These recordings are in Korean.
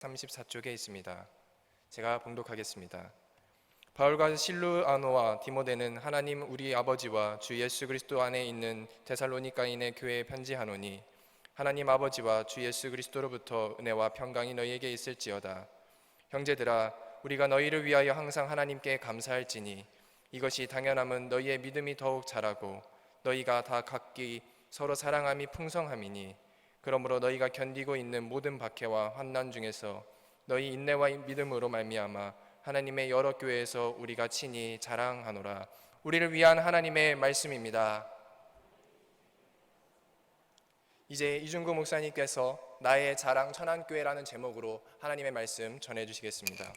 34쪽에 있습니다. 제가 봉독하겠습니다. 바울과 실루아노와 디모데는 하나님 우리 아버지와 주 예수 그리스도 안에 있는 데살로니가인의 교회에 편지하노니 하나님 아버지와 주 예수 그리스도로부터 은혜와 평강이 너희에게 있을지어다. 형제들아, 우리가 너희를 위하여 항상 하나님께 감사할지니 이것이 당연함은 너희의 믿음이 더욱 자라고 너희가 다 각기 서로 사랑함이 풍성함이니 그러므로 너희가 견디고 있는 모든 박해와 환난 중에서 너희 인내와 믿음으로 말미암아 하나님의 여러 교회에서 우리가 친히 자랑하노라. 우리를 위한 하나님의 말씀입니다. 이제 이중구 목사님께서 나의 자랑 천안교회라는 제목으로 하나님의 말씀 전해주시겠습니다.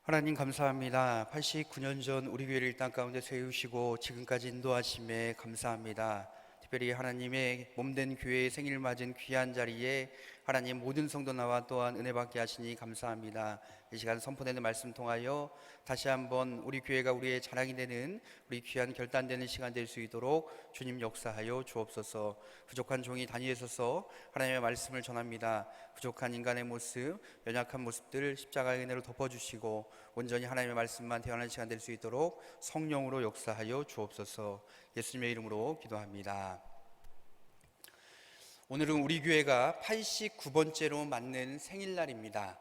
하나님 감사합니다. 89년 전 우리 교회를 이 땅 가운데 세우시고 지금까지 인도하심에 감사합니다. 특별히 하나님의 몸된 교회의 생일 맞은 귀한 자리에 하나님 모든 성도 나와 또한 은혜 받게 하시니 감사합니다. 이 시간 선포되는 말씀 통하여 다시 한번 우리 교회가 우리의 자랑이 되는 우리 귀한 결단되는 시간 될 수 있도록 주님 역사하여 주옵소서. 부족한 종이 단위에 서서 하나님의 말씀을 전합니다. 부족한 인간의 모습, 연약한 모습들 십자가의 은혜로 덮어주시고 온전히 하나님의 말씀만 대하는 시간 될 수 있도록 성령으로 역사하여 주옵소서. 예수님의 이름으로 기도합니다. 오늘은 우리 교회가 89번째로 맞는 생일날입니다.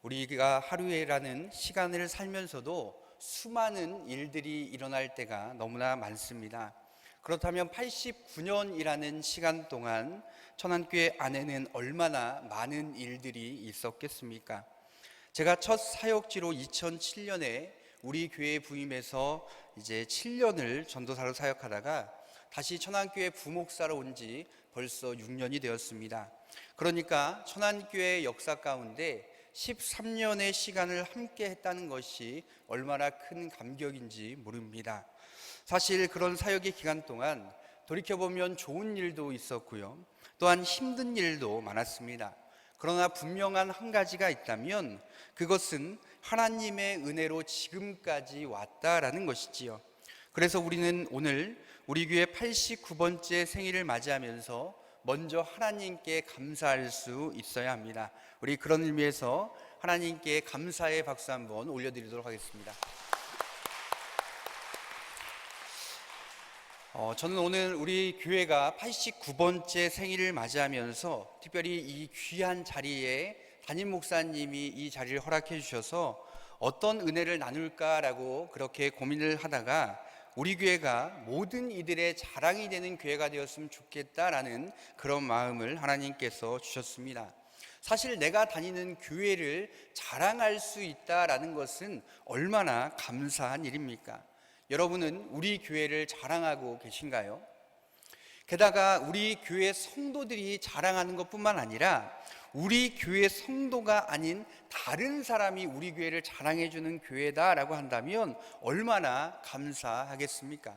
우리가 하루에라는 시간을 살면서도 수많은 일들이 일어날 때가 너무나 많습니다. 그렇다면 89년이라는 시간 동안 천안교회 안에는 얼마나 많은 일들이 있었겠습니까? 제가 첫 사역지로 2007년에 우리 교회에 부임해서 이제 7년을 전도사로 사역하다가 다시 천안교회 부목사로 온 지 벌써 6년이 되었습니다. 그러니까 천안교회 역사 가운데 13년의 시간을 함께 했다는 것이 얼마나 큰 감격인지 모릅니다. 사실 그런 사역의 기간 동안 돌이켜보면 좋은 일도 있었고요, 또한 힘든 일도 많았습니다. 그러나 분명한 한 가지가 있다면 그것은 하나님의 은혜로 지금까지 왔다라는 것이지요. 그래서 우리는 오늘 우리 교회 89번째 생일을 맞이하면서 먼저 하나님께 감사할 수 있어야 합니다. 우리 그런 의미에서 하나님께 감사의 박수 한번 올려드리도록 하겠습니다. 저는 오늘 우리 교회가 89번째 생일을 맞이하면서 특별히 이 귀한 자리에 담임 목사님이 이 자리를 허락해 주셔서 어떤 은혜를 나눌까라고 그렇게 고민을 하다가 우리 교회가 모든 이들의 자랑이 되는 교회가 되었으면 좋겠다라는 그런 마음을 하나님께서 주셨습니다. 사실 내가 다니는 교회를 자랑할 수 있다라는 것은 얼마나 감사한 일입니까? 여러분은 우리 교회를 자랑하고 계신가요? 게다가 우리 교회 성도들이 자랑하는 것뿐만 아니라 우리 교회 성도가 아닌 다른 사람이 우리 교회를 자랑해주는 교회다라고 한다면 얼마나 감사하겠습니까?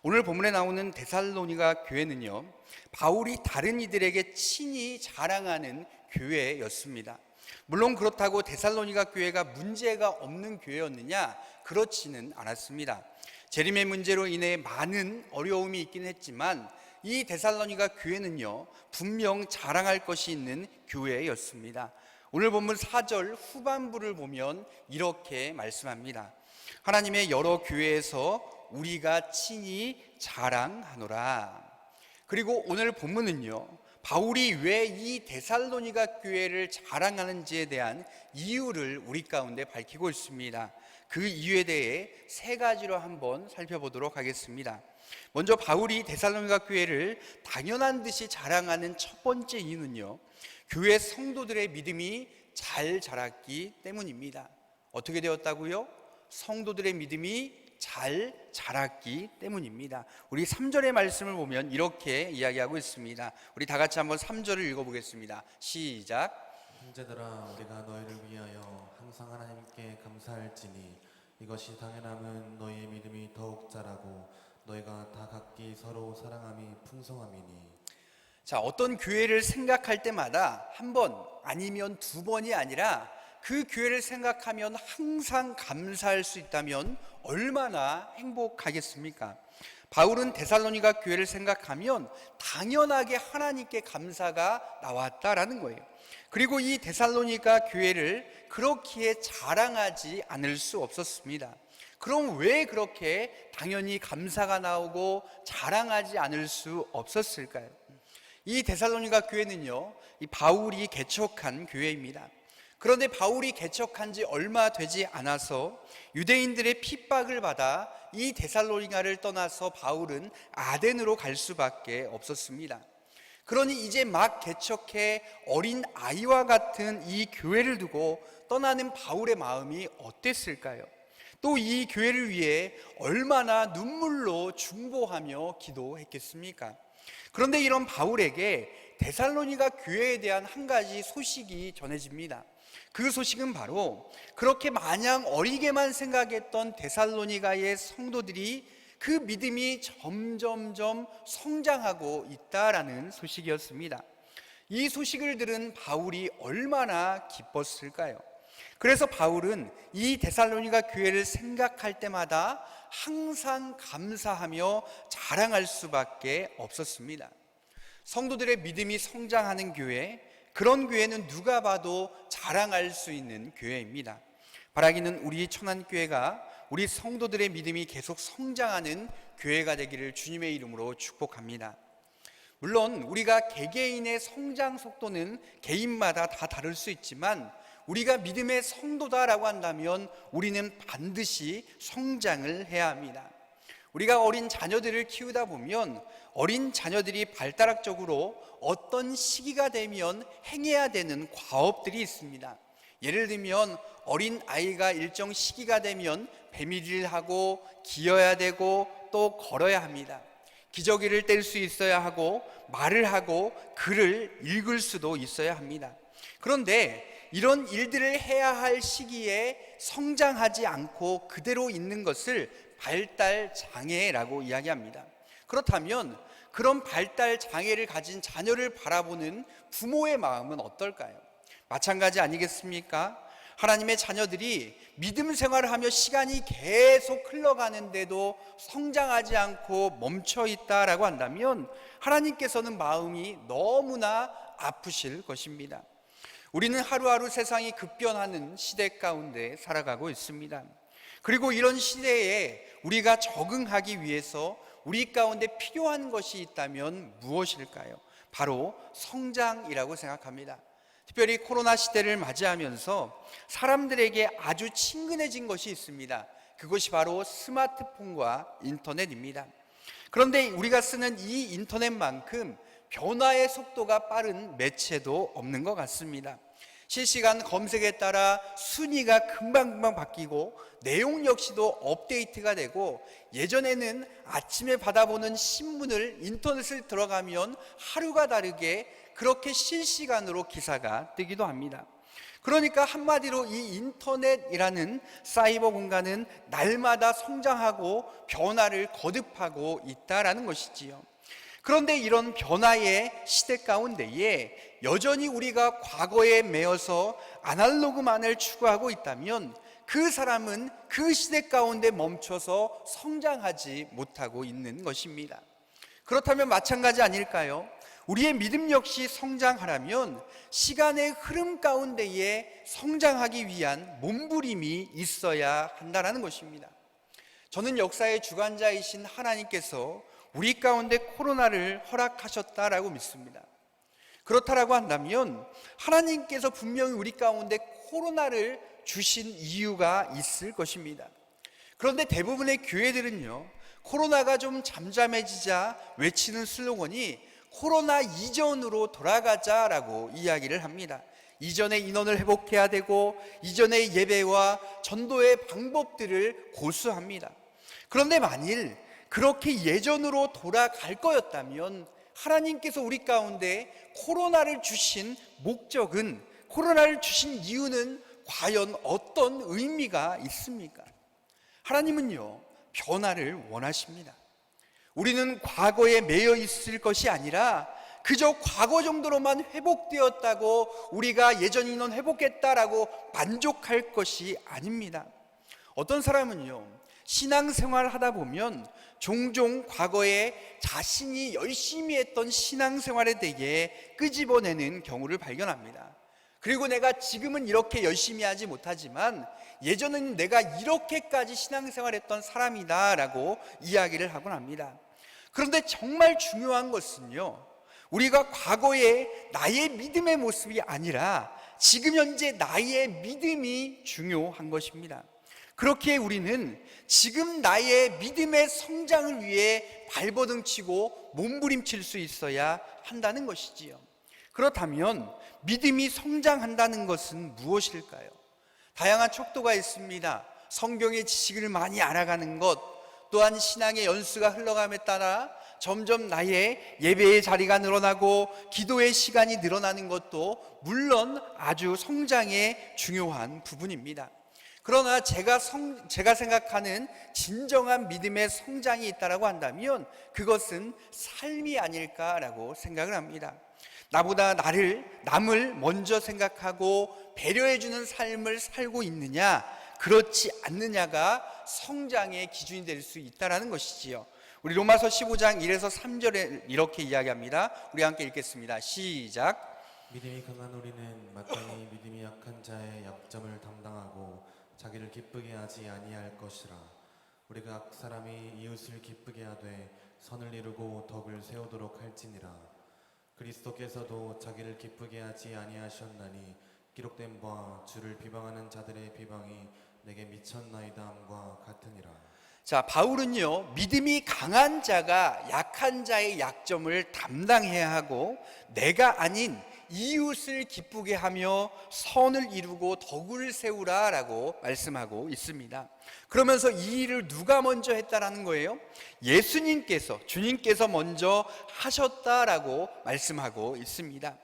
오늘 본문에 나오는 데살로니가 교회는요, 바울이 다른 이들에게 친히 자랑하는 교회였습니다. 물론 그렇다고 데살로니가 교회가 문제가 없는 교회였느냐? 그렇지는 않았습니다. 재림의 문제로 인해 많은 어려움이 있긴 했지만 이 데살로니가 교회는요, 분명 자랑할 것이 있는 교회였습니다. 오늘 본문 4절 후반부를 보면 이렇게 말씀합니다. 하나님의 여러 교회에서 우리가 친히 자랑하노라. 그리고 오늘 본문은요, 바울이 왜 이 데살로니가 교회를 자랑하는지에 대한 이유를 우리 가운데 밝히고 있습니다. 그 이유에 대해 세 가지로 한번 살펴보도록 하겠습니다. 먼저 바울이 데살로니가 교회를 당연한 듯이 자랑하는 첫 번째 이유는요, 교회 성도들의 믿음이 잘 자랐기 때문입니다. 어떻게 되었다고요? 성도들의 믿음이 잘 자랐기 때문입니다. 우리 3절의 말씀을 보면 이렇게 이야기하고 있습니다. 우리 다 같이 한번 3절을 읽어보겠습니다. 시작. 형제들아, 우리가 너희를 위하여 항상 하나님께 감사할지니 이것이 당연함은 너희의 믿음이 더욱 자라고 너희가 다 각기 서로 사랑함이 풍성함이니. 자, 어떤 교회를 생각할 때마다 한 번 아니면 두 번이 아니라 그 교회를 생각하면 항상 감사할 수 있다면 얼마나 행복하겠습니까? 바울은 데살로니가 교회를 생각하면 당연하게 하나님께 감사가 나왔다라는 거예요. 그리고 이 데살로니가 교회를 그렇게 자랑하지 않을 수 없었습니다. 그럼 왜 그렇게 당연히 감사가 나오고 자랑하지 않을 수 없었을까요? 이 데살로니가 교회는요, 이 바울이 개척한 교회입니다. 그런데 바울이 개척한 지 얼마 되지 않아서 유대인들의 핍박을 받아 이 데살로니가를 떠나서 바울은 아덴으로 갈 수밖에 없었습니다. 그러니 이제 막 개척해 어린 아이와 같은 이 교회를 두고 떠나는 바울의 마음이 어땠을까요? 또 이 교회를 위해 얼마나 눈물로 중보하며 기도했겠습니까? 그런데 이런 바울에게 데살로니가 교회에 대한 한 가지 소식이 전해집니다. 그 소식은 바로 그렇게 마냥 어리게만 생각했던 데살로니가의 성도들이 그 믿음이 점점점 성장하고 있다라는 소식이었습니다. 이 소식을 들은 바울이 얼마나 기뻤을까요? 그래서 바울은 이 데살로니가 교회를 생각할 때마다 항상 감사하며 자랑할 수밖에 없었습니다. 성도들의 믿음이 성장하는 교회, 그런 교회는 누가 봐도 자랑할 수 있는 교회입니다. 바라기는 우리 천안교회가 우리 성도들의 믿음이 계속 성장하는 교회가 되기를 주님의 이름으로 축복합니다. 물론 우리가 개개인의 성장 속도는 개인마다 다 다를 수 있지만 우리가 믿음의 성도다라고 한다면 우리는 반드시 성장을 해야 합니다. 우리가 어린 자녀들을 키우다 보면 어린 자녀들이 발달학적으로 어떤 시기가 되면 행해야 되는 과업들이 있습니다. 예를 들면 어린 아이가 일정 시기가 되면 배밀이를 하고 기어야 되고 또 걸어야 합니다. 기저귀를 뗄 수 있어야 하고 말을 하고 글을 읽을 수도 있어야 합니다. 그런데 이런 일들을 해야 할 시기에 성장하지 않고 그대로 있는 것을 발달 장애라고 이야기합니다. 그렇다면 그런 발달 장애를 가진 자녀를 바라보는 부모의 마음은 어떨까요? 마찬가지 아니겠습니까? 하나님의 자녀들이 믿음 생활을 하며 시간이 계속 흘러가는데도 성장하지 않고 멈춰 있다라고 한다면 하나님께서는 마음이 너무나 아프실 것입니다. 우리는 하루하루 세상이 급변하는 시대 가운데 살아가고 있습니다. 그리고 이런 시대에 우리가 적응하기 위해서 우리 가운데 필요한 것이 있다면 무엇일까요? 바로 성장이라고 생각합니다. 특별히 코로나 시대를 맞이하면서 사람들에게 아주 친근해진 것이 있습니다. 그것이 바로 스마트폰과 인터넷입니다. 그런데 우리가 쓰는 이 인터넷만큼 변화의 속도가 빠른 매체도 없는 것 같습니다. 실시간 검색에 따라 순위가 금방금방 바뀌고 내용 역시도 업데이트가 되고 예전에는 아침에 받아보는 신문을 인터넷을 들어가면 하루가 다르게 그렇게 실시간으로 기사가 뜨기도 합니다. 그러니까 한마디로 이 인터넷이라는 사이버 공간은 날마다 성장하고 변화를 거듭하고 있다라는 것이지요. 그런데 이런 변화의 시대 가운데에 여전히 우리가 과거에 매여서 아날로그만을 추구하고 있다면 그 사람은 그 시대 가운데 멈춰서 성장하지 못하고 있는 것입니다. 그렇다면 마찬가지 아닐까요? 우리의 믿음 역시 성장하려면 시간의 흐름 가운데에 성장하기 위한 몸부림이 있어야 한다는 것입니다. 저는 역사의 주관자이신 하나님께서 우리 가운데 코로나를 허락하셨다라고 믿습니다. 그렇다라고 한다면 하나님께서 분명히 우리 가운데 코로나를 주신 이유가 있을 것입니다. 그런데 대부분의 교회들은요, 코로나가 좀 잠잠해지자 외치는 슬로건이 코로나 이전으로 돌아가자라고 이야기를 합니다. 이전의 인원을 회복해야 되고 이전의 예배와 전도의 방법들을 고수합니다. 그런데 만일 그렇게 예전으로 돌아갈 거였다면 하나님께서 우리 가운데 코로나를 주신 목적은, 코로나를 주신 이유는 과연 어떤 의미가 있습니까? 하나님은요, 변화를 원하십니다. 우리는 과거에 매여 있을 것이 아니라 그저 과거 정도로만 회복되었다고 우리가 예전 인원 회복했다라고 만족할 것이 아닙니다. 어떤 사람은요, 신앙생활 하다 보면 종종 과거에 자신이 열심히 했던 신앙생활에 대해 끄집어내는 경우를 발견합니다. 그리고 내가 지금은 이렇게 열심히 하지 못하지만 예전에는 내가 이렇게까지 신앙생활했던 사람이다 라고 이야기를 하곤 합니다. 그런데 정말 중요한 것은요, 우리가 과거의 나의 믿음의 모습이 아니라 지금 현재 나의 믿음이 중요한 것입니다. 그렇게 우리는 지금 나의 믿음의 성장을 위해 발버둥치고 몸부림칠 수 있어야 한다는 것이지요. 그렇다면 믿음이 성장한다는 것은 무엇일까요? 다양한 척도가 있습니다. 성경의 지식을 많이 알아가는 것, 또한 신앙의 연수가 흘러감에 따라 점점 나의 예배의 자리가 늘어나고 기도의 시간이 늘어나는 것도 물론 아주 성장의 중요한 부분입니다. 그러나 제가 생각하는 진정한 믿음의 성장이 있다고 한다면 그것은 삶이 아닐까라고 생각을 합니다. 나보다 남을 먼저 생각하고 배려해주는 삶을 살고 있느냐, 그렇지 않느냐가 성장의 기준이 될 수 있다는 것이지요. 우리 로마서 15장 1에서 3절에 이렇게 이야기합니다. 우리 함께 읽겠습니다. 시작. 믿음이 강한 우리는 마땅히 믿음이 약한 자의 약점을 담당하고 자기를 기쁘게 하지 아니할 것이라. 우리가 각 사람이 이웃을 기쁘게 하되 선을 이루고 덕을 세우도록 할지니라. 그리스도께서도 자기를 기쁘게 하지 아니하셨나니 기록된 바 주를 비방하는 자들의 비방이 내게 미쳤나이다함과 같으니라. 자, 바울은요, 믿음이 강한 자가 약한 자의 약점을 담당해야 하고 내가 아닌 이웃을 기쁘게 하며 선을 이루고 덕을 세우라라고 말씀하고 있습니다. 그러면서 이 일을 누가 먼저 했다라는 거예요? 예수님께서, 주님께서 먼저 하셨다라고 말씀하고 있습니다.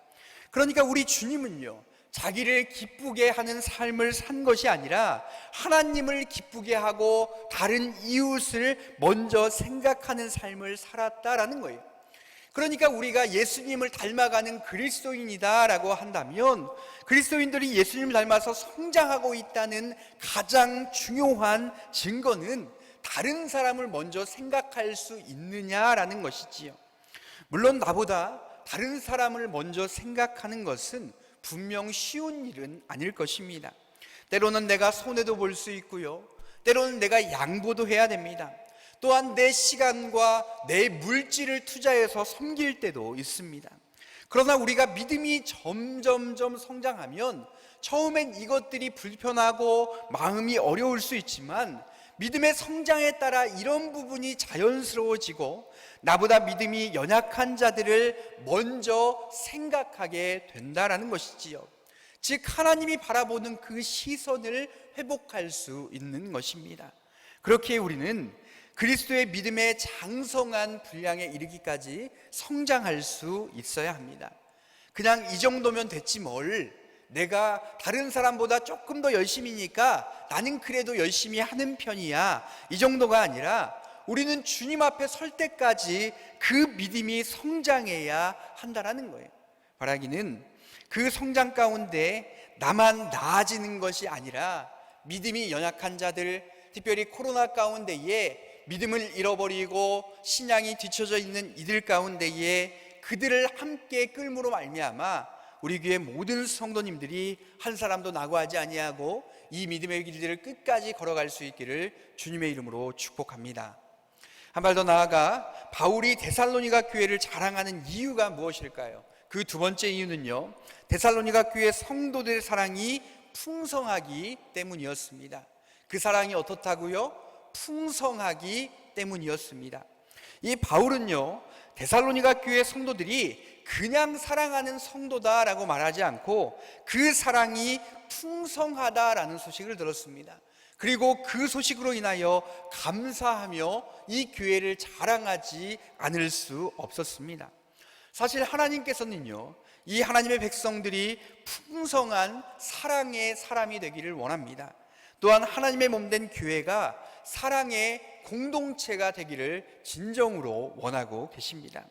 그러니까 우리 주님은요, 자기를 기쁘게 하는 삶을 산 것이 아니라 하나님을 기쁘게 하고 다른 이웃을 먼저 생각하는 삶을 살았다라는 거예요. 그러니까 우리가 예수님을 닮아가는 그리스도인이다라고 한다면 그리스도인들이 예수님을 닮아서 성장하고 있다는 가장 중요한 증거는 다른 사람을 먼저 생각할 수 있느냐라는 것이지요. 물론 나보다 다른 사람을 먼저 생각하는 것은 분명 쉬운 일은 아닐 것입니다. 때로는 내가 손해도 볼 수 있고요, 때로는 내가 양보도 해야 됩니다. 또한 내 시간과 내 물질을 투자해서 섬길 때도 있습니다. 그러나 우리가 믿음이 점점점 성장하면 처음엔 이것들이 불편하고 마음이 어려울 수 있지만 믿음의 성장에 따라 이런 부분이 자연스러워지고 나보다 믿음이 연약한 자들을 먼저 생각하게 된다라는 것이지요. 즉 하나님이 바라보는 그 시선을 회복할 수 있는 것입니다. 그렇게 우리는 그리스도의 믿음의 장성한 분량에 이르기까지 성장할 수 있어야 합니다. 그냥 이 정도면 됐지 뭘, 내가 다른 사람보다 조금 더 열심히니까 나는 그래도 열심히 하는 편이야, 이 정도가 아니라 우리는 주님 앞에 설 때까지 그 믿음이 성장해야 한다라는 거예요. 바라기는 그 성장 가운데 나만 나아지는 것이 아니라 믿음이 연약한 자들, 특별히 코로나 가운데에 믿음을 잃어버리고 신앙이 뒤처져 있는 이들 가운데에 그들을 함께 끌므로 말미암아 우리 교회 모든 성도님들이 한 사람도 낙오하지 아니하고 이 믿음의 길들을 끝까지 걸어갈 수 있기를 주님의 이름으로 축복합니다. 한 발 더 나아가 바울이 데살로니가 교회를 자랑하는 이유가 무엇일까요? 그 두 번째 이유는요, 데살로니가 교회 성도들의 사랑이 풍성하기 때문이었습니다. 그 사랑이 어떻다고요? 풍성하기 때문이었습니다. 이 바울은요, 데살로니가 교회 성도들이 그냥 사랑하는 성도다라고 말하지 않고 그 사랑이 풍성하다라는 소식을 들었습니다. 그리고 그 소식으로 인하여 감사하며 이 교회를 자랑하지 않을 수 없었습니다. 사실 하나님께서는요, 이 하나님의 백성들이 풍성한 사랑의 사람이 되기를 원합니다. 또한 하나님의 몸된 교회가 사랑의 공동체가 되기를 진정으로 원하고 계십니다.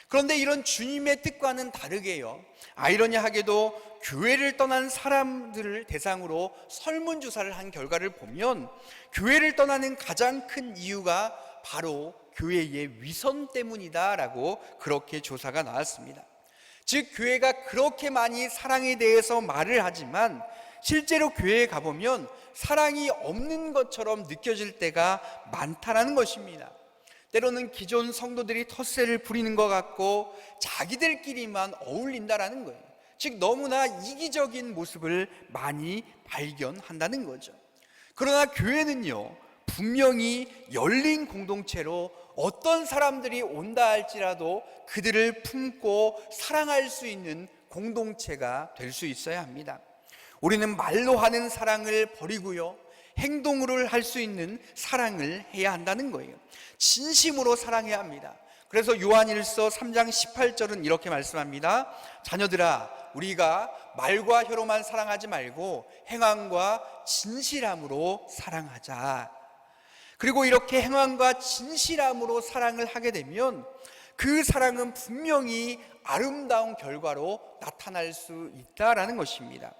그런데 이런 주님의 뜻과는 다르게요, 아이러니하게도 교회를 떠난 사람들을 대상으로 설문조사를 한 결과를 보면 교회를 떠나는 가장 큰 이유가 바로 교회의 위선 때문이다라고 그렇게 조사가 나왔습니다. 즉 교회가 그렇게 많이 사랑에 대해서 말을 하지만 실제로 교회에 가보면 사랑이 없는 것처럼 느껴질 때가 많다는 것입니다. 때로는 기존 성도들이 텃세를 부리는 것 같고 자기들끼리만 어울린다라는 거예요. 즉 너무나 이기적인 모습을 많이 발견한다는 거죠. 그러나 교회는요, 분명히 열린 공동체로 어떤 사람들이 온다 할지라도 그들을 품고 사랑할 수 있는 공동체가 될 수 있어야 합니다. 우리는 말로 하는 사랑을 버리고요, 행동으로 할 수 있는 사랑을 해야 한다는 거예요. 진심으로 사랑해야 합니다. 그래서 요한일서 3장 18절은 이렇게 말씀합니다. 자녀들아, 우리가 말과 혀로만 사랑하지 말고 행함과 진실함으로 사랑하자. 그리고 이렇게 행함과 진실함으로 사랑을 하게 되면 그 사랑은 분명히 아름다운 결과로 나타날 수 있다라는 것입니다.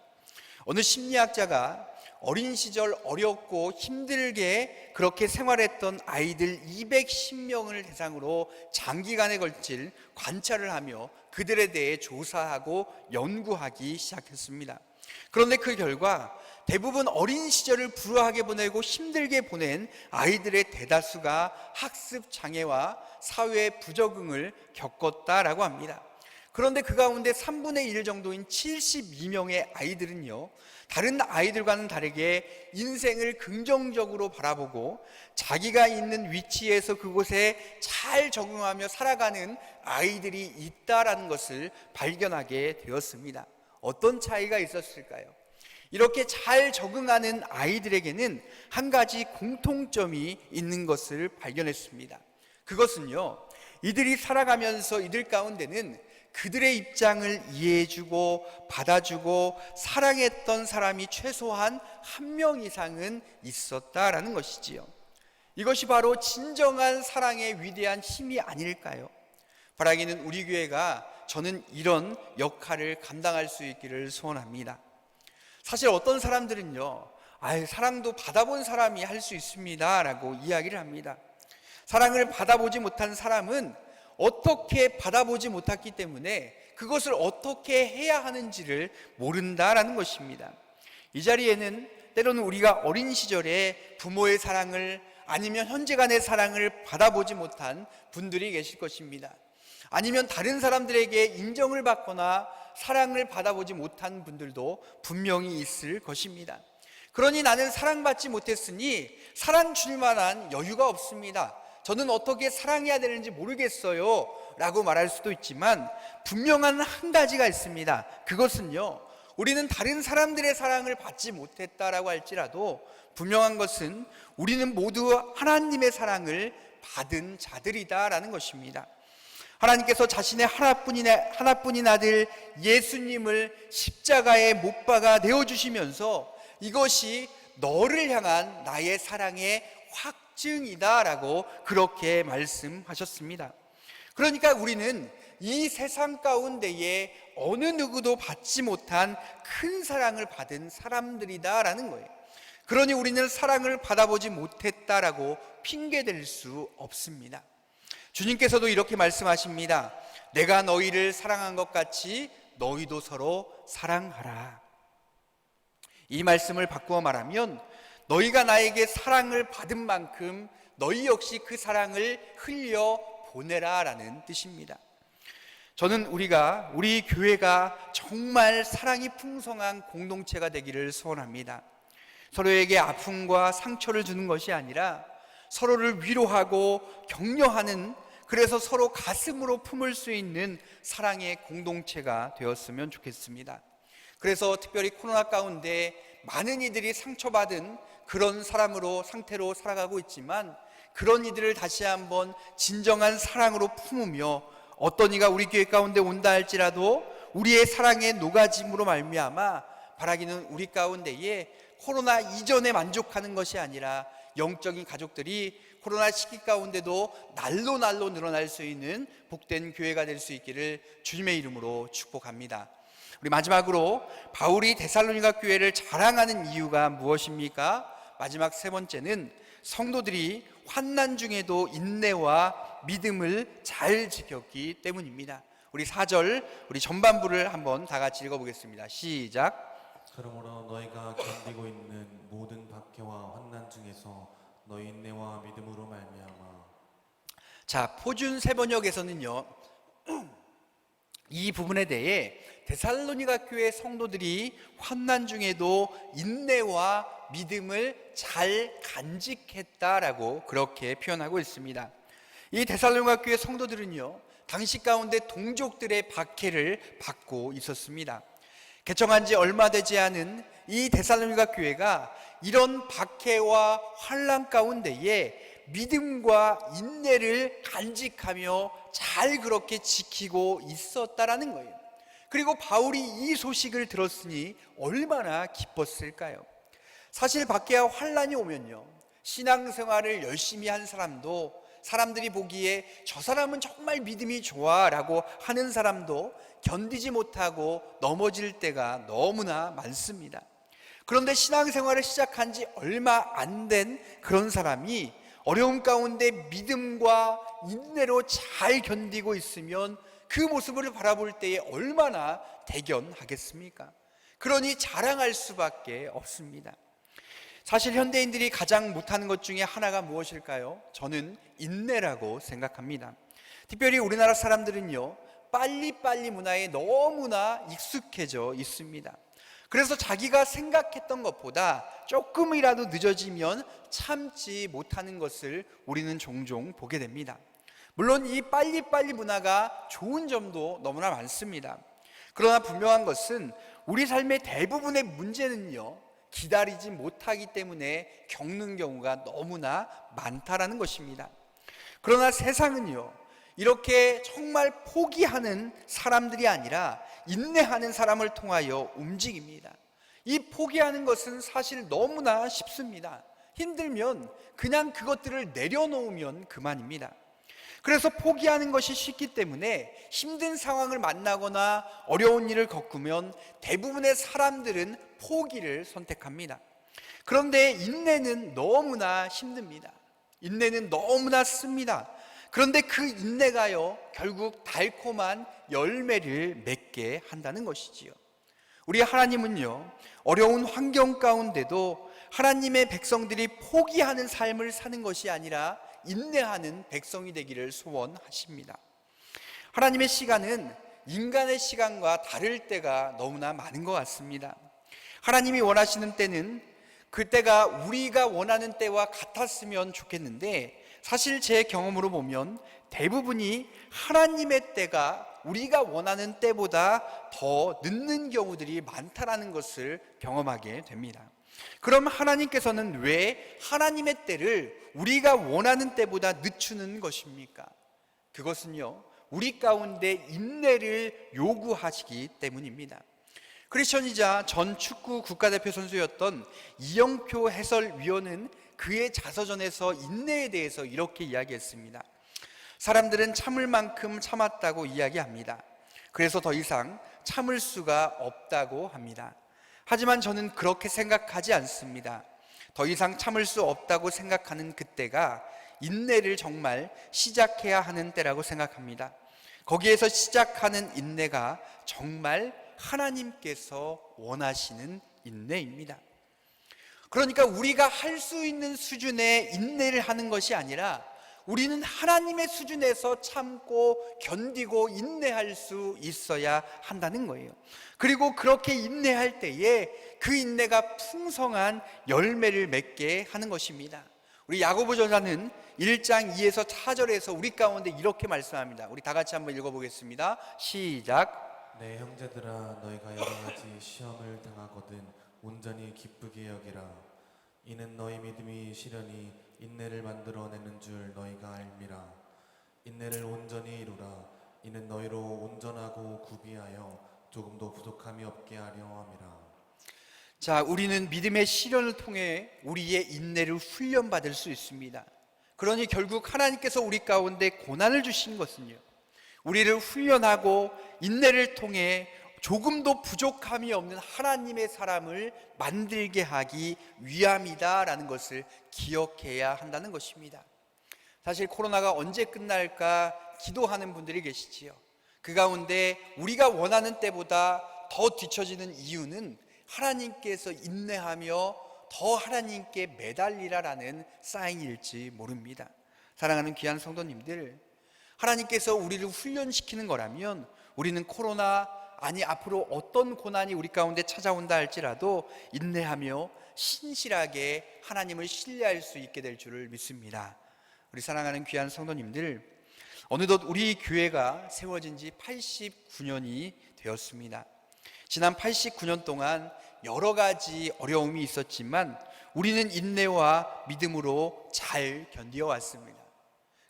어느 심리학자가 어린 시절 어렵고 힘들게 그렇게 생활했던 아이들 210명을 대상으로 장기간에 걸칠 관찰을 하며 그들에 대해 조사하고 연구하기 시작했습니다. 그런데 그 결과 대부분 어린 시절을 불우하게 보내고 힘들게 보낸 아이들의 대다수가 학습 장애와 사회 부적응을 겪었다라고 합니다. 그런데 그 가운데 3분의 1 정도인 72명의 아이들은요, 다른 아이들과는 다르게 인생을 긍정적으로 바라보고 자기가 있는 위치에서 그곳에 잘 적응하며 살아가는 아이들이 있다라는 것을 발견하게 되었습니다. 어떤 차이가 있었을까요? 이렇게 잘 적응하는 아이들에게는 한 가지 공통점이 있는 것을 발견했습니다. 그것은요, 이들이 살아가면서 이들 가운데는 그들의 입장을 이해해주고 받아주고 사랑했던 사람이 최소한 한 명 이상은 있었다라는 것이지요. 이것이 바로 진정한 사랑의 위대한 힘이 아닐까요? 바라기는 우리 교회가 저는 이런 역할을 감당할 수 있기를 소원합니다. 사실 어떤 사람들은요, 사랑도 받아본 사람이 할 수 있습니다 라고 이야기를 합니다. 사랑을 받아보지 못한 사람은 어떻게 받아보지 못했기 때문에 그것을 어떻게 해야 하는지를 모른다라는 것입니다. 이 자리에는 때로는 우리가 어린 시절에 부모의 사랑을 아니면 형제간의 사랑을 받아보지 못한 분들이 계실 것입니다. 아니면 다른 사람들에게 인정을 받거나 사랑을 받아보지 못한 분들도 분명히 있을 것입니다. 그러니 나는 사랑받지 못했으니 사랑 줄 만한 여유가 없습니다. 저는 어떻게 사랑해야 되는지 모르겠어요 라고 말할 수도 있지만 분명한 한 가지가 있습니다. 그것은요, 우리는 다른 사람들의 사랑을 받지 못했다라고 할지라도 분명한 것은 우리는 모두 하나님의 사랑을 받은 자들이다라는 것입니다. 하나님께서 자신의 하나뿐인 아들 예수님을 십자가에 못 박아 내어주시면서 이것이 너를 향한 나의 사랑의 확증이다라고 그렇게 말씀하셨습니다. 그러니까 우리는 이 세상 가운데에 어느 누구도 받지 못한 큰 사랑을 받은 사람들이다라는 거예요. 그러니 우리는 사랑을 받아보지 못했다라고 핑계댈 수 없습니다. 주님께서도 이렇게 말씀하십니다. 내가 너희를 사랑한 것 같이 너희도 서로 사랑하라. 이 말씀을 바꾸어 말하면 너희가 나에게 사랑을 받은 만큼 너희 역시 그 사랑을 흘려 보내라 라는 뜻입니다. 저는 우리 교회가 정말 사랑이 풍성한 공동체가 되기를 소원합니다. 서로에게 아픔과 상처를 주는 것이 아니라 서로를 위로하고 격려하는, 그래서 서로 가슴으로 품을 수 있는 사랑의 공동체가 되었으면 좋겠습니다. 그래서 특별히 코로나 가운데 많은 이들이 상처받은 그런 상태로 살아가고 있지만 그런 이들을 다시 한번 진정한 사랑으로 품으며 어떤 이가 우리 교회 가운데 온다 할지라도 우리의 사랑의 녹아짐으로 말미암아 바라기는 우리 가운데에 코로나 이전에 만족하는 것이 아니라 영적인 가족들이 코로나 시기 가운데도 날로 늘어날 수 있는 복된 교회가 될 수 있기를 주님의 이름으로 축복합니다. 우리 마지막으로 바울이 데살로니가 교회를 자랑하는 이유가 무엇입니까? 마지막 세 번째는 성도들이 환난 중에도 인내와 믿음을 잘 지켰기 때문입니다. 우리 4절, 우리 전반부를 한번 다 같이 읽어보겠습니다. 시작. 그러므로 너희가 견디고 있는 모든 박해와 환난 중에서 너희 인내와 믿음으로 말미암아. 자, 표준 세번역에서는요, 이 부분에 대해 데살로니가 교회 성도들이 환난 중에도 인내와 믿음을 잘 간직했다라고 그렇게 표현하고 있습니다. 이 데살로니가 교회 성도들은요, 당시 가운데 동족들의 박해를 받고 있었습니다. 개청한 지 얼마 되지 않은 이 데살로니가 교회가 이런 박해와 환난 가운데에 믿음과 인내를 간직하며 잘 그렇게 지키고 있었다라는 거예요. 그리고 바울이 이 소식을 들었으니 얼마나 기뻤을까요? 사실 박해와 환난이 오면요, 신앙생활을 열심히 한 사람도, 사람들이 보기에 저 사람은 정말 믿음이 좋아라고 하는 사람도 견디지 못하고 넘어질 때가 너무나 많습니다. 그런데 신앙생활을 시작한 지 얼마 안 된 그런 사람이 어려움 가운데 믿음과 인내로 잘 견디고 있으면 그 모습을 바라볼 때에 얼마나 대견하겠습니까? 그러니 자랑할 수밖에 없습니다. 사실 현대인들이 가장 못하는 것 중에 하나가 무엇일까요? 저는 인내라고 생각합니다. 특별히 우리나라 사람들은요, 빨리빨리 문화에 너무나 익숙해져 있습니다. 그래서 자기가 생각했던 것보다 조금이라도 늦어지면 참지 못하는 것을 우리는 종종 보게 됩니다. 물론 이 빨리빨리 문화가 좋은 점도 너무나 많습니다. 그러나 분명한 것은 우리 삶의 대부분의 문제는요, 기다리지 못하기 때문에 겪는 경우가 너무나 많다라는 것입니다. 그러나 세상은요, 이렇게 정말 포기하는 사람들이 아니라 인내하는 사람을 통하여 움직입니다. 이 포기하는 것은 사실 너무나 쉽습니다. 힘들면 그냥 그것들을 내려놓으면 그만입니다. 그래서 포기하는 것이 쉽기 때문에 힘든 상황을 만나거나 어려운 일을 겪으면 대부분의 사람들은 포기를 선택합니다. 그런데 인내는 너무나 힘듭니다. 인내는 너무나 씁니다. 그런데 그 인내가요, 결국 달콤한 열매를 맺게 한다는 것이지요. 우리 하나님은요, 어려운 환경 가운데도 하나님의 백성들이 포기하는 삶을 사는 것이 아니라 인내하는 백성이 되기를 소원하십니다. 하나님의 시간은 인간의 시간과 다를 때가 너무나 많은 것 같습니다. 하나님이 원하시는 때는 그때가 우리가 원하는 때와 같았으면 좋겠는데, 사실 제 경험으로 보면 대부분이 하나님의 때가 우리가 원하는 때보다 더 늦는 경우들이 많다라는 것을 경험하게 됩니다. 그럼 하나님께서는 왜 하나님의 때를 우리가 원하는 때보다 늦추는 것입니까? 그것은요, 우리 가운데 인내를 요구하시기 때문입니다. 크리스천이자 전 축구 국가대표 선수였던 이영표 해설위원은 그의 자서전에서 인내에 대해서 이렇게 이야기했습니다. 사람들은 참을 만큼 참았다고 이야기합니다. 그래서 더 이상 참을 수가 없다고 합니다. 하지만 저는 그렇게 생각하지 않습니다. 더 이상 참을 수 없다고 생각하는 그때가 인내를 정말 시작해야 하는 때라고 생각합니다. 거기에서 시작하는 인내가 정말 하나님께서 원하시는 인내입니다. 그러니까 우리가 할 수 있는 수준의 인내를 하는 것이 아니라 우리는 하나님의 수준에서 참고 견디고 인내할 수 있어야 한다는 거예요. 그리고 그렇게 인내할 때에 그 인내가 풍성한 열매를 맺게 하는 것입니다. 우리 야고보전서는 1장 2에서 4절에서 우리 가운데 이렇게 말씀합니다. 우리 다 같이 한번 읽어보겠습니다. 시작. 내 형제들아, 너희가 여러 가지 시험을 당하거든 온전히 기쁘게 여기라. 이는 너희 믿음이 시련이 인내를 만들어내는 줄 너희가 알미라. 인내를 온전히 이루라. 이는 너희로 온전하고 구비하여 조금도 부족함이 없게 하려 함이라. 자, 우리는 믿음의 시련을 통해 우리의 인내를 훈련받을 수 있습니다. 그러니 결국 하나님께서 우리 가운데 고난을 주신 것은요, 우리를 훈련하고 인내를 통해 조금도 부족함이 없는 하나님의 사람을 만들게 하기 위함이다라는 것을 기억해야 한다는 것입니다. 사실 코로나가 언제 끝날까 기도하는 분들이 계시지요. 그 가운데 우리가 원하는 때보다 더 뒤처지는 이유는 하나님께서 인내하며 더 하나님께 매달리라라는 사인일지 모릅니다. 사랑하는 귀한 성도님들, 하나님께서 우리를 훈련시키는 거라면 우리는 코로나 아니 앞으로 어떤 고난이 우리 가운데 찾아온다 할지라도 인내하며 신실하게 하나님을 신뢰할 수 있게 될 줄을 믿습니다. 우리 사랑하는 귀한 성도님들, 어느덧 우리 교회가 세워진 지 89년이 되었습니다. 지난 89년 동안 여러 가지 어려움이 있었지만 우리는 인내와 믿음으로 잘 견디어 왔습니다.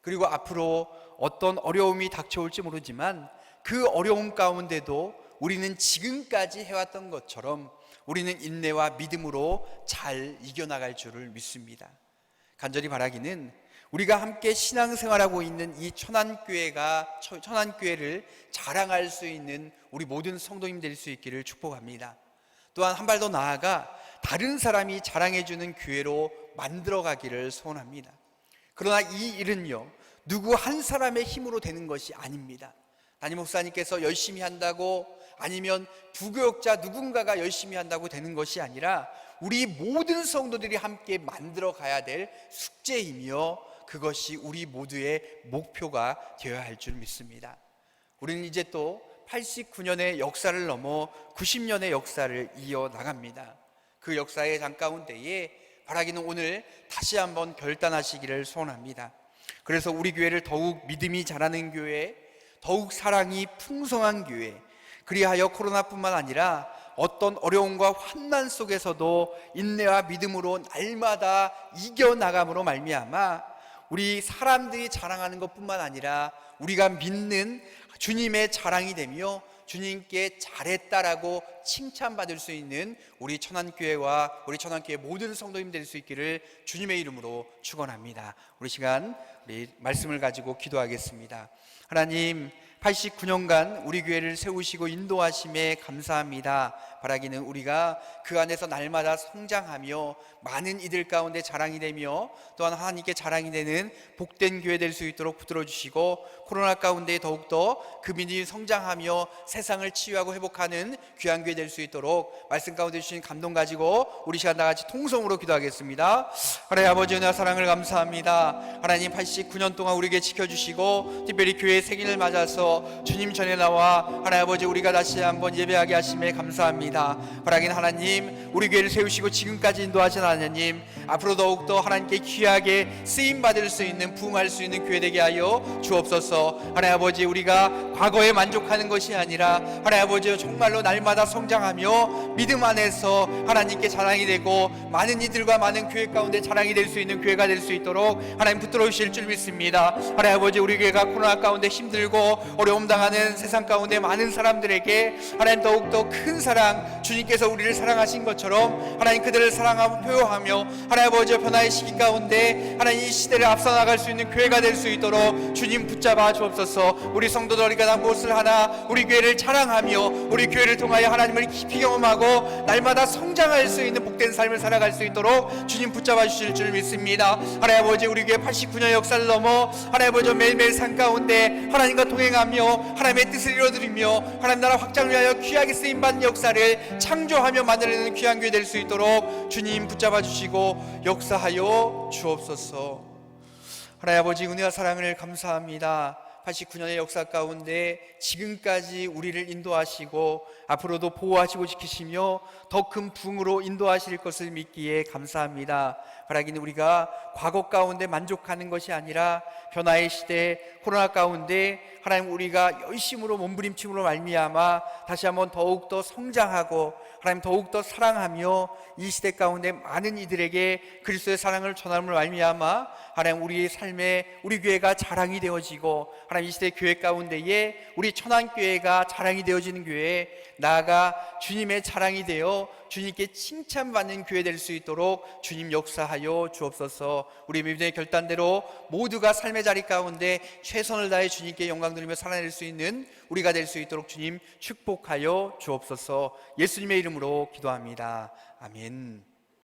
그리고 앞으로 어떤 어려움이 닥쳐올지 모르지만 그 어려움 가운데도 우리는 지금까지 해왔던 것처럼 우리는 인내와 믿음으로 잘 이겨나갈 줄을 믿습니다. 간절히 바라기는 우리가 함께 신앙생활하고 있는 이 천안교회를 자랑할 수 있는 우리 모든 성도님 될 수 있기를 축복합니다. 또한 한 발 더 나아가 다른 사람이 자랑해주는 교회로 만들어가기를 소원합니다. 그러나 이 일은요, 누구 한 사람의 힘으로 되는 것이 아닙니다. 담임 목사님께서 열심히 한다고, 아니면 부교역자 누군가가 열심히 한다고 되는 것이 아니라 우리 모든 성도들이 함께 만들어 가야 될 숙제이며 그것이 우리 모두의 목표가 되어야 할 줄 믿습니다. 우리는 이제 또 89년의 역사를 넘어 90년의 역사를 이어나갑니다. 그 역사의 장가운데에 바라기는 오늘 다시 한번 결단하시기를 소원합니다. 그래서 우리 교회를 더욱 믿음이 자라는 교회, 더욱 사랑이 풍성한 교회, 그리하여 코로나뿐만 아니라 어떤 어려움과 환난 속에서도 인내와 믿음으로 날마다 이겨나감으로 말미암아 우리 사람들이 자랑하는 것뿐만 아니라 우리가 믿는 주님의 자랑이 되며 주님께 잘했다라고 칭찬받을 수 있는 우리 천안교회와 우리 천안교회 모든 성도님 될 수 있기를 주님의 이름으로 축원합니다. 우리 시간 우리 말씀을 가지고 기도하겠습니다. 하나님, 89년간 우리 교회를 세우시고 인도하심에 감사합니다. 바라기는 우리가 그 안에서 날마다 성장하며 많은 이들 가운데 자랑이 되며 또한 하나님께 자랑이 되는 복된 교회 될 수 있도록 붙들어 주시고, 코로나 가운데 더욱더 그 믿음이 성장하며 세상을 치유하고 회복하는 귀한 교회 될 수 있도록 말씀 가운데 주신 감동 가지고 우리 시간 다 같이 통성으로 기도하겠습니다. 하나님 아버지 은혜와 사랑을 감사합니다. 하나님 89년 동안 우리에게 지켜주시고 특별히 교회의 생일을 맞아서 주님 전에 나와 하나님 아버지 우리가 다시 한번 예배하게 하심에 감사합니다. 바라긴 하나님, 우리 교회를 세우시고 지금까지 인도하신 하나님, 앞으로 더욱더 하나님께 귀하게 쓰임받을 수 있는, 부응할 수 있는 교회 되게 하여 주옵소서. 하나님 아버지, 우리가 과거에 만족하는 것이 아니라 하나님 아버지 정말로 날마다 성장하며 믿음 안에서 하나님께 자랑이 되고 많은 이들과 많은 교회 가운데 자랑이 될 수 있는 교회가 될 수 있도록 하나님 붙들어 주실 줄 믿습니다. 하나님 아버지, 우리 교회가 코로나 가운데 힘들고 어려움 당하는 세상 가운데 많은 사람들에게 하나님 더욱더 큰 사랑, 주님께서 우리를 사랑하신 것처럼 하나님 그들을 사랑하고 표효하며 하나님 아버지 변화의 시기 가운데 하나님 이 시대를 앞서 나갈 수 있는 교회가 될 수 있도록 주님 붙잡아 주옵소서. 우리 성도들이가 무엇을 하나 우리 교회를 자랑하며 우리 교회를 통하여 하나님을 깊이 경험하고 날마다 성장할 수 있는 복된 삶을 살아갈 수 있도록 주님 붙잡아 주실 줄 믿습니다. 하나님 아버지, 우리 교회 89년 역사를 넘어 하나님 아버지 매일매일 삶 가운데 하나님과 동행하며 하나님의 뜻을 이루어드리며 하나님 나라 확장을 위하여 귀하게 쓰임받는 역사를 창조하며 만들어내는 귀한 교회 될 수 있도록 주님 붙잡아 주시고 역사하여 주옵소서. 하나님 아버지 은혜와 사랑을 감사합니다. 89년의 역사 가운데 지금까지 우리를 인도하시고 앞으로도 보호하시고 지키시며 더 큰 부흥으로 인도하실 것을 믿기에 감사합니다. 바라기는 우리가 과거 가운데 만족하는 것이 아니라 변화의 시대 코로나 가운데 하나님 우리가 열심으로 몸부림침으로 말미암아 다시 한번 더욱더 성장하고 하나님 더욱더 사랑하며 이 시대 가운데 많은 이들에게 그리스도의 사랑을 전함을 말미암아 하나님 우리의 삶에 우리 교회가 자랑이 되어지고 하나님 이 시대 교회 가운데에 우리 천안교회가 자랑이 되어지는 교회, 나아가 주님의 자랑이 되어 주님께 칭찬받는 교회 될 수 있도록 주님 역사하여 주옵소서. 우리 믿음의 결단대로 모두가 삶의 자리 가운데 최선을 다해 주님께 영광 돌리며 살아낼 수 있는 우리가 될 수 있도록 주님 축복하여 주옵소서. 예수님의 이름으로 기도합니다. 아멘.